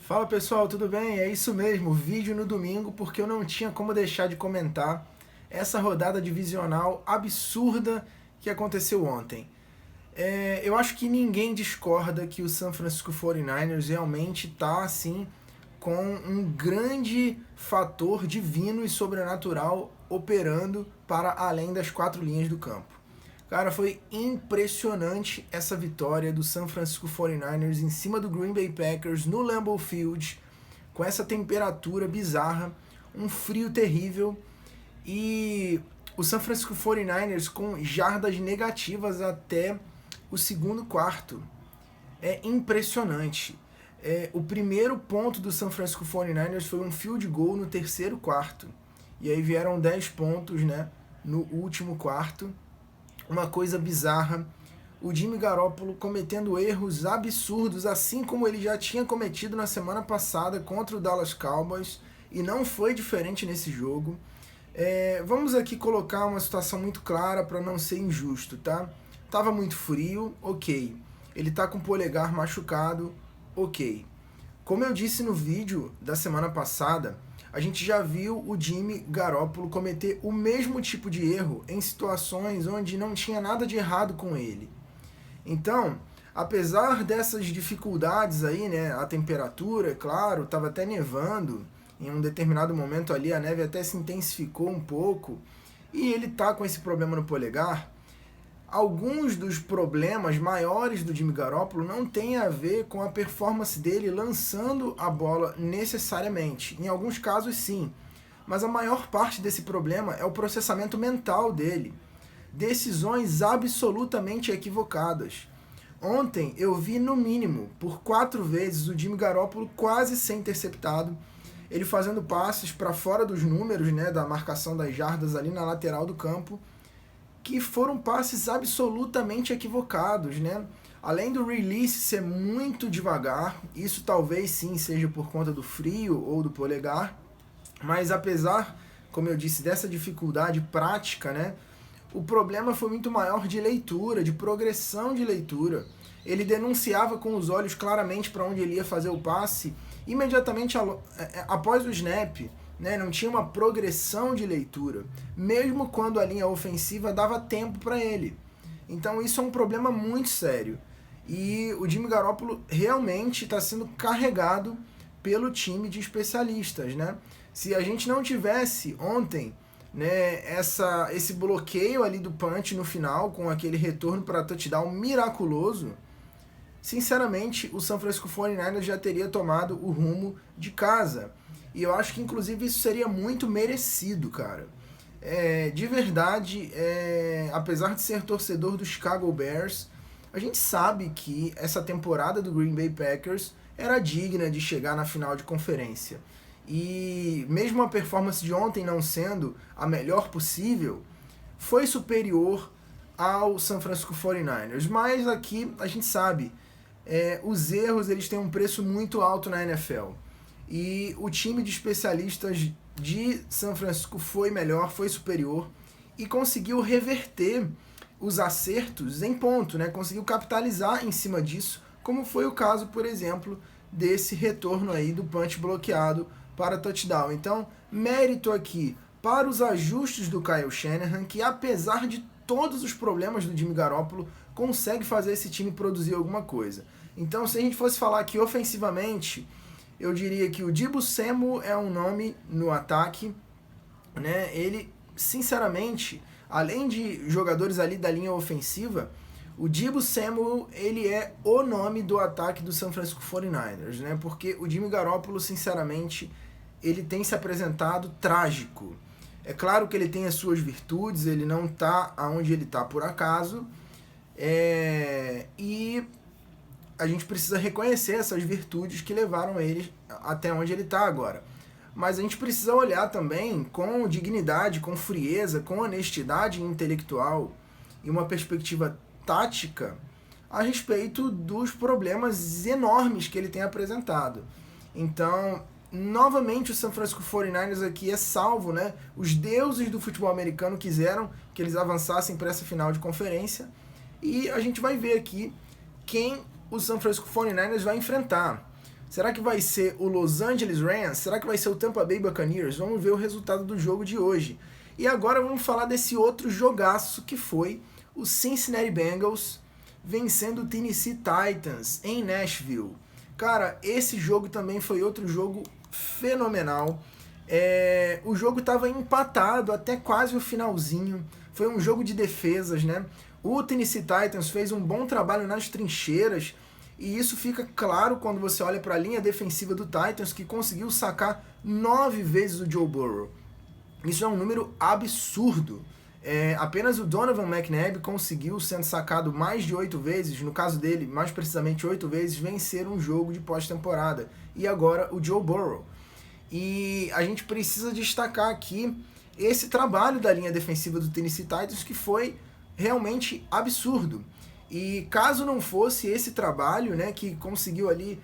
Fala pessoal, tudo bem? É isso mesmo, vídeo no domingo porque eu não tinha como deixar de comentar essa rodada divisional absurda que aconteceu ontem. Eu acho que ninguém discorda que o San Francisco 49ers realmente está assim com um grande fator divino e sobrenatural operando para além das quatro linhas do campo. Cara, foi impressionante essa vitória do San Francisco 49ers em cima do Green Bay Packers no Lambeau Field, com essa temperatura bizarra, um frio terrível e o San Francisco 49ers com jardas negativas até o segundo quarto. É impressionante. O primeiro ponto do San Francisco 49ers foi um field goal no terceiro quarto. E aí vieram 10 pontos, né, no último quarto. Uma coisa bizarra. O Jimmy Garoppolo cometendo erros absurdos, assim como ele já tinha cometido na semana passada contra o Dallas Cowboys, e não foi diferente nesse jogo. Vamos aqui colocar uma situação muito clara para não ser injusto, tá? Tava muito frio, ok. Ele tá com o polegar machucado, ok. Como eu disse no vídeo da semana passada, a gente já viu o Jimmy Garoppolo cometer o mesmo tipo de erro em situações onde não tinha nada de errado com ele. Então, apesar dessas dificuldades aí, né, a temperatura, é claro, estava até nevando, em um determinado momento ali a neve até se intensificou um pouco, e ele tá com esse problema no polegar. Alguns dos problemas maiores do Jimmy Garoppolo não têm a ver com a performance dele lançando a bola necessariamente. Em alguns casos, sim. Mas a maior parte desse problema é o processamento mental dele. Decisões absolutamente equivocadas. Ontem eu vi, no mínimo, por 4 vezes o Jimmy Garoppolo quase ser interceptado. Ele fazendo passes para fora dos números, né, da marcação das jardas ali na lateral do campo, que foram passes absolutamente equivocados, né? Além do release ser muito devagar, isso talvez sim seja por conta do frio ou do polegar, mas apesar, como eu disse, dessa dificuldade prática, né? O problema foi muito maior de leitura, de progressão de leitura. Ele denunciava com os olhos claramente para onde ele ia fazer o passe imediatamente após o snap. Né, não tinha uma progressão de leitura, mesmo quando a linha ofensiva dava tempo para ele. Então isso é um problema muito sério. E o Jimmy Garoppolo realmente está sendo carregado pelo time de especialistas. Né? Se a gente não tivesse ontem, né, esse bloqueio ali do punch no final, com aquele retorno para touchdown miraculoso, sinceramente o San Francisco 49ers já teria tomado o rumo de casa. E eu acho que, inclusive, isso seria muito merecido, cara. De verdade, apesar de ser torcedor do Chicago Bears, a gente sabe que essa temporada do Green Bay Packers era digna de chegar na final de conferência. E mesmo a performance de ontem não sendo a melhor possível, foi superior ao San Francisco 49ers. Mas aqui a gente sabe, os erros eles têm um preço muito alto na NFL. E o time de especialistas de São Francisco foi melhor, foi superior e conseguiu reverter os acertos em ponto, né? Conseguiu capitalizar em cima disso, como foi o caso, por exemplo, desse retorno aí do punch bloqueado para touchdown. Então, mérito aqui para os ajustes do Kyle Shanahan, que apesar de todos os problemas do Jimmy Garoppolo, consegue fazer esse time produzir alguma coisa. Então, se a gente fosse falar aqui ofensivamente, eu diria que o Deebo Samuel é um nome no ataque, né? Ele, sinceramente, além de jogadores ali da linha ofensiva, o Deebo Samuel, ele é o nome do ataque do San Francisco 49ers, né? Porque o Jimmy Garoppolo, sinceramente, ele tem se apresentado trágico. É claro que ele tem as suas virtudes, ele não tá aonde ele tá por acaso, e a gente precisa reconhecer essas virtudes que levaram ele até onde ele está agora. Mas a gente precisa olhar também com dignidade, com frieza, com honestidade intelectual e uma perspectiva tática a respeito dos problemas enormes que ele tem apresentado. Então, novamente o San Francisco 49ers aqui é salvo, né? Os deuses do futebol americano quiseram que eles avançassem para essa final de conferência e a gente vai ver aqui quem o San Francisco 49ers vai enfrentar. Será que vai ser o Los Angeles Rams? Será que vai ser o Tampa Bay Buccaneers? Vamos ver o resultado do jogo de hoje. E agora vamos falar desse outro jogaço que foi o Cincinnati Bengals vencendo o Tennessee Titans em Nashville. Cara, esse jogo também foi outro jogo fenomenal. O jogo estava empatado até quase o finalzinho. Foi um jogo de defesas, né? O Tennessee Titans fez um bom trabalho nas trincheiras e isso fica claro quando você olha para a linha defensiva do Titans, que conseguiu sacar 9 vezes o Joe Burrow. Isso é um número absurdo. Apenas o Donovan McNabb conseguiu, sendo sacado mais de 8 vezes, no caso dele, mais precisamente 8 vezes, vencer um jogo de pós-temporada. E agora o Joe Burrow. E a gente precisa destacar aqui esse trabalho da linha defensiva do Tennessee Titans, que foi realmente absurdo. E caso não fosse esse trabalho, né, que conseguiu ali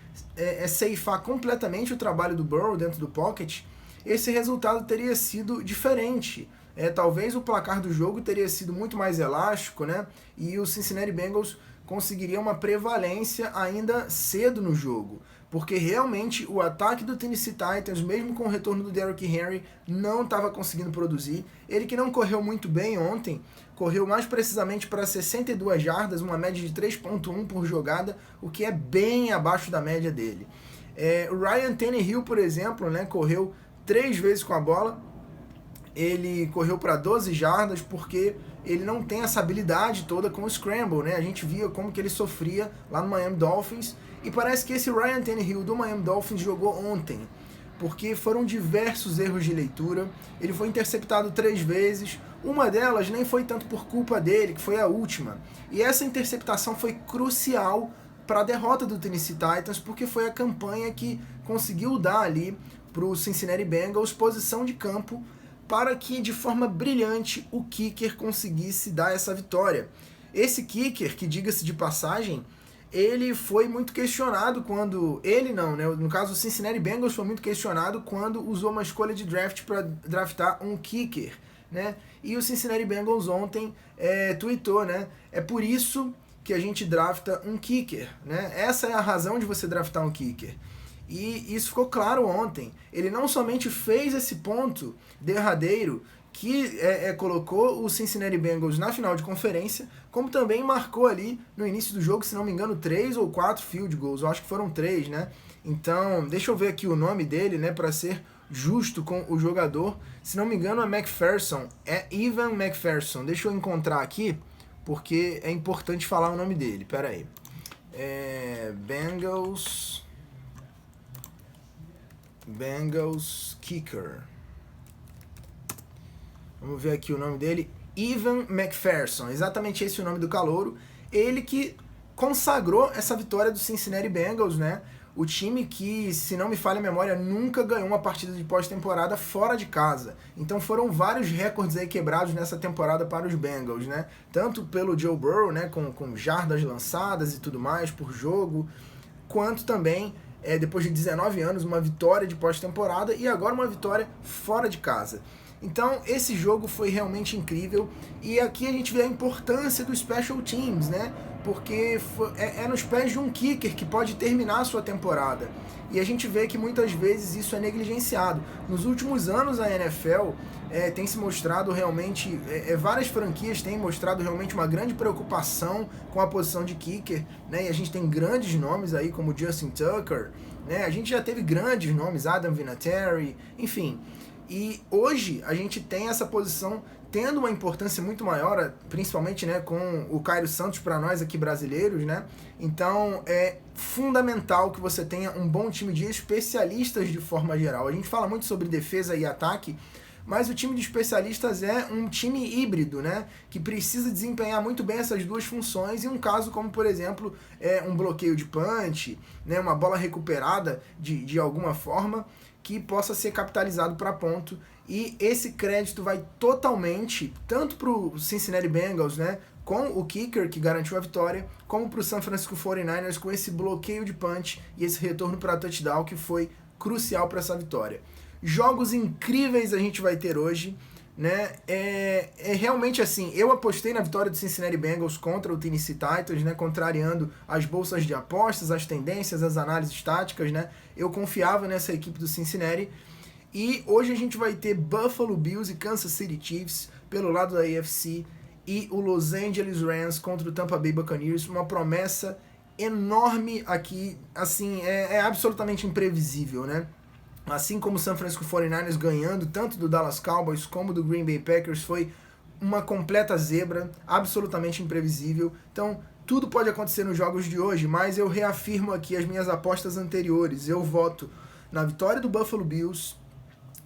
ceifar completamente o trabalho do Burrow dentro do pocket, esse resultado teria sido diferente. Talvez o placar do jogo teria sido muito mais elástico, né, e o Cincinnati Bengals conseguiria uma prevalência ainda cedo no jogo. Porque realmente o ataque do Tennessee Titans, mesmo com o retorno do Derrick Henry, não estava conseguindo produzir. Ele que não correu muito bem ontem, correu mais precisamente para 62 jardas, uma média de 3.1 por jogada, o que é bem abaixo da média dele. O Ryan Tannehill, por exemplo, né, correu 3 vezes com a bola. Ele correu para 12 jardas porque ele não tem essa habilidade toda com o scramble, né? A gente via como que ele sofria lá no Miami Dolphins. E parece que esse Ryan Tannehill do Miami Dolphins jogou ontem, porque foram diversos erros de leitura. Ele foi interceptado 3 vezes, uma delas nem foi tanto por culpa dele, que foi a última. E essa interceptação foi crucial para a derrota do Tennessee Titans, porque foi a campanha que conseguiu dar ali para o Cincinnati Bengals posição de campo para que de forma brilhante o kicker conseguisse dar essa vitória. Esse kicker, que diga-se de passagem, ele foi muito questionado quando... Ele não, né? No caso, o Cincinnati Bengals foi muito questionado quando usou uma escolha de draft para draftar um kicker, né? E o Cincinnati Bengals ontem tweetou, né? É por isso que a gente drafta um kicker, né? Essa é a razão de você draftar um kicker. E isso ficou claro ontem. Ele não somente fez esse ponto derradeiro que colocou o Cincinnati Bengals na final de conferência, como também marcou ali no início do jogo, se não me engano, 3 ou 4 field goals. Eu acho que foram 3, né? Então, deixa eu ver aqui o nome dele, né, para ser justo com o jogador. Se não me engano, é McPherson. É Evan McPherson. Deixa eu encontrar aqui, porque é importante falar o nome dele. Pera aí. Bengals Kicker. Vamos ver aqui o nome dele. Evan McPherson. Exatamente esse é o nome do calouro. Ele que consagrou essa vitória do Cincinnati Bengals, né? O time que, se não me falha a memória, nunca ganhou uma partida de pós-temporada fora de casa. Então foram vários recordes aí quebrados nessa temporada para os Bengals, né? Tanto pelo Joe Burrow, né, com jardas lançadas e tudo mais por jogo, quanto também, depois de 19 anos, uma vitória de pós-temporada e agora uma vitória fora de casa. Então esse jogo foi realmente incrível e aqui a gente vê a importância do Special Teams, né? Porque é nos pés de um kicker que pode terminar a sua temporada. E a gente vê que muitas vezes isso é negligenciado. Nos últimos anos a NFL tem se mostrado realmente, várias franquias têm mostrado realmente uma grande preocupação com a posição de kicker, né? E a gente tem grandes nomes aí como Justin Tucker, né? A gente já teve grandes nomes, Adam Vinatieri, enfim. E hoje a gente tem essa posição tendo uma importância muito maior, principalmente, né, com o Cairo Santos para nós aqui brasileiros, né? Então é fundamental que você tenha um bom time de especialistas de forma geral. A gente fala muito sobre defesa e ataque, mas o time de especialistas é um time híbrido, né? Que precisa desempenhar muito bem essas duas funções. Em um caso como, por exemplo, um bloqueio de punch, né, uma bola recuperada de alguma forma, que possa ser capitalizado para ponto, e esse crédito vai totalmente tanto para o Cincinnati Bengals, né, com o kicker que garantiu a vitória, como para o San Francisco 49ers com esse bloqueio de punch e esse retorno para touchdown que foi crucial para essa vitória. Jogos incríveis a gente vai ter hoje. né? É realmente assim, eu apostei na vitória do Cincinnati Bengals contra o Tennessee Titans, né? Contrariando as bolsas de apostas, as tendências, as análises táticas, né? Eu confiava nessa equipe do Cincinnati. E hoje a gente vai ter Buffalo Bills e Kansas City Chiefs pelo lado da AFC e o Los Angeles Rams contra o Tampa Bay Buccaneers, uma promessa enorme aqui, assim, é absolutamente imprevisível, né? Assim como o San Francisco 49ers ganhando tanto do Dallas Cowboys como do Green Bay Packers, foi uma completa zebra, absolutamente imprevisível. Então, tudo pode acontecer nos jogos de hoje, mas eu reafirmo aqui as minhas apostas anteriores. Eu voto na vitória do Buffalo Bills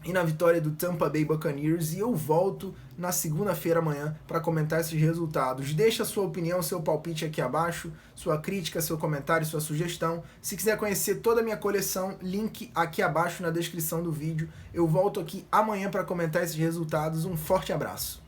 e na vitória do Tampa Bay Buccaneers, e eu volto na segunda-feira amanhã para comentar esses resultados. Deixa a sua opinião, seu palpite aqui abaixo, sua crítica, seu comentário, sua sugestão. Se quiser conhecer toda a minha coleção, link aqui abaixo na descrição do vídeo. Eu volto aqui amanhã para comentar esses resultados. Um forte abraço.